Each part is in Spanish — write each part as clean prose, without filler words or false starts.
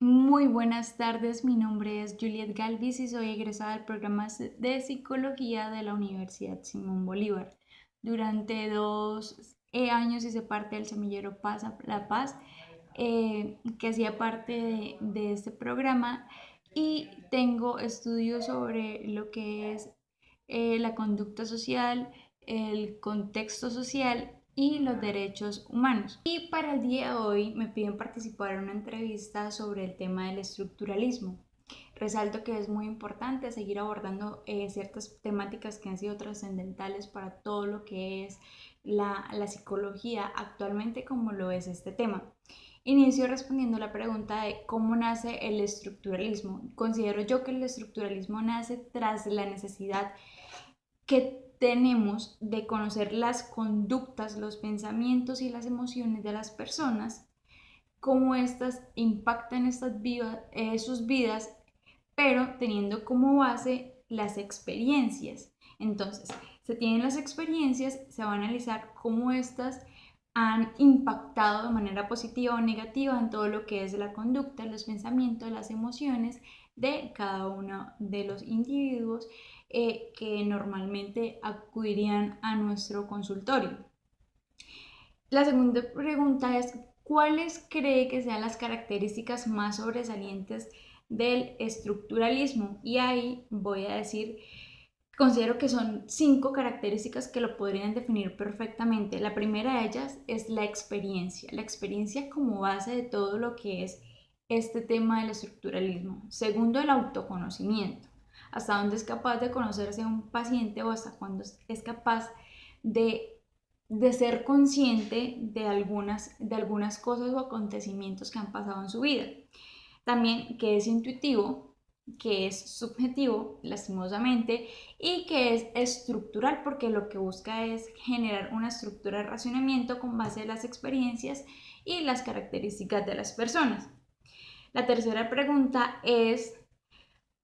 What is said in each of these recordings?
Muy buenas tardes, mi nombre es Juliet Galvis y soy egresada del programa de Psicología de la Universidad Simón Bolívar. Durante 2 años hice parte del semillero Paz a La Paz, que hacía parte de este programa y tengo estudios sobre lo que es la conducta social, el contexto social y los derechos humanos. Y para el día de hoy me piden participar en una entrevista sobre el tema del estructuralismo. Resalto que es muy importante seguir abordando ciertas temáticas que han sido trascendentales para todo lo que es la psicología actualmente, como lo es este tema. Inicio respondiendo la pregunta de cómo nace el estructuralismo. Considero yo que el estructuralismo nace tras la necesidad que tenemos de conocer las conductas, los pensamientos y las emociones de las personas, cómo estas impactan sus vidas, pero teniendo como base las experiencias. Entonces, se tienen las experiencias, se va a analizar cómo estas han impactado de manera positiva o negativa en todo lo que es la conducta, los pensamientos, las emociones de cada uno de los individuos que normalmente acudirían a nuestro consultorio. La segunda pregunta es, ¿cuáles cree que sean las características más sobresalientes del estructuralismo? Y ahí voy a decir, considero que son 5 características que lo podrían definir perfectamente. La primera de ellas es la experiencia como base de todo lo que es este tema del estructuralismo. Segundo, el autoconocimiento, hasta dónde es capaz de conocerse a un paciente o hasta cuándo es capaz de, de ser consciente de algunas cosas o acontecimientos que han pasado en su vida. También que es intuitivo, que es subjetivo, lastimosamente, y que es estructural, porque lo que busca es generar una estructura de racionamiento con base en las experiencias y las características de las personas. La tercera pregunta es,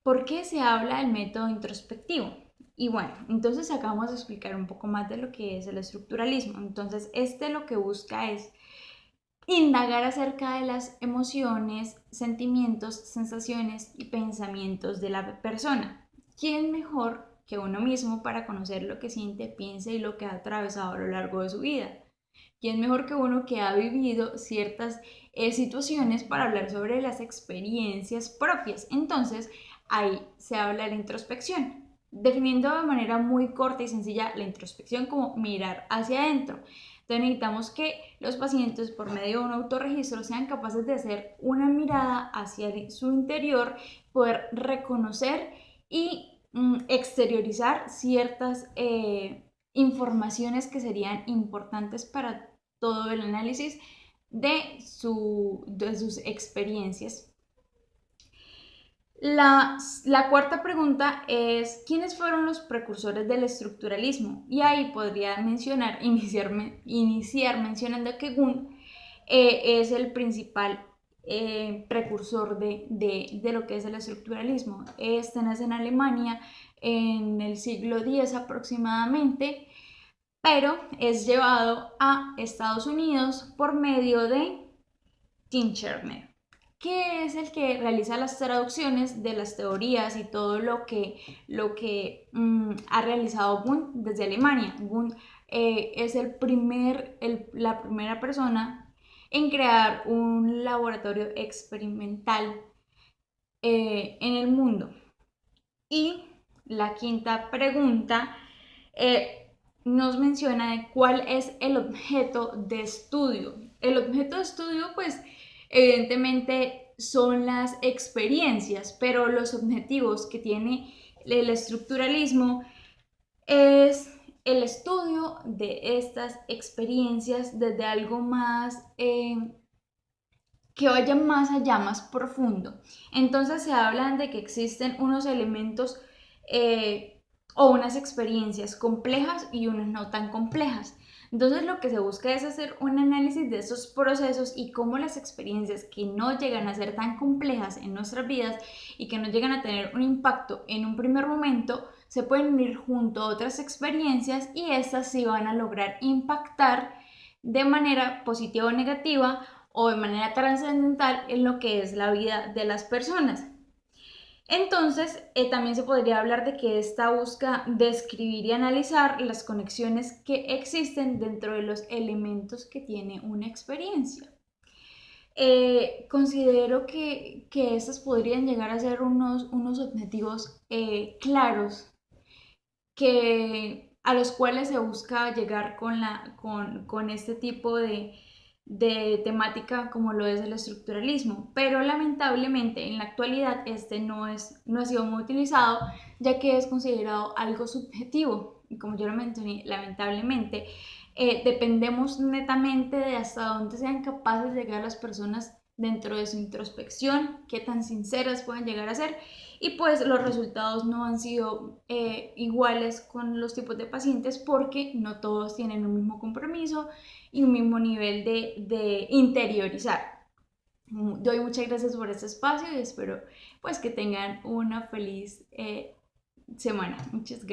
¿por qué se habla del método introspectivo? Y bueno, entonces acabamos de explicar un poco más de lo que es el estructuralismo. Entonces, lo que busca es indagar acerca de las emociones, sentimientos, sensaciones y pensamientos de la persona. ¿Quién mejor que uno mismo para conocer lo que siente, piensa y lo que ha atravesado a lo largo de su vida? ¿Quién mejor que uno que ha vivido ciertas situaciones para hablar sobre las experiencias propias? Entonces, ahí se habla de la introspección, definiendo de manera muy corta y sencilla la introspección como mirar hacia adentro. Entonces necesitamos que los pacientes por medio de un autorregistro sean capaces de hacer una mirada hacia su interior, poder reconocer y exteriorizar ciertas informaciones que serían importantes para todo el análisis de sus experiencias. La cuarta pregunta es, ¿quiénes fueron los precursores del estructuralismo? Y ahí podría iniciar mencionando que Gunn es el principal precursor de lo que es el estructuralismo. Este nace en Alemania en el siglo X aproximadamente, pero es llevado a Estados Unidos por medio de Tim Scherner, que es el que realiza las traducciones de las teorías y todo lo que ha realizado Wundt desde Alemania. Wundt es la primera persona en crear un laboratorio experimental en el mundo. Y la quinta pregunta nos menciona de cuál es el objeto de estudio. El objeto de estudio, pues, evidentemente son las experiencias, pero los objetivos que tiene el estructuralismo es el estudio de estas experiencias desde algo más que vaya más allá, más profundo. Entonces se hablan de que existen unos elementos o unas experiencias complejas y unas no tan complejas. Entonces lo que se busca es hacer un análisis de esos procesos y cómo las experiencias que no llegan a ser tan complejas en nuestras vidas y que no llegan a tener un impacto en un primer momento, se pueden unir junto a otras experiencias y estas sí van a lograr impactar de manera positiva o negativa o de manera trascendental en lo que es la vida de las personas. Entonces, también se podría hablar de que esta busca describir y analizar las conexiones que existen dentro de los elementos que tiene una experiencia. Considero que estos podrían llegar a ser unos objetivos claros a los cuales se busca llegar con este tipo de temática como lo es el estructuralismo, pero lamentablemente en la actualidad este no ha sido muy utilizado, ya que es considerado algo subjetivo y como yo lo mencioné, lamentablemente dependemos netamente de hasta dónde sean capaces de llegar las personas dentro de su introspección, qué tan sinceras pueden llegar a ser, y pues los resultados no han sido iguales con los tipos de pacientes porque no todos tienen un mismo compromiso y un mismo nivel de interiorizar. Doy muchas gracias por este espacio y espero pues que tengan una feliz semana. Muchas gracias.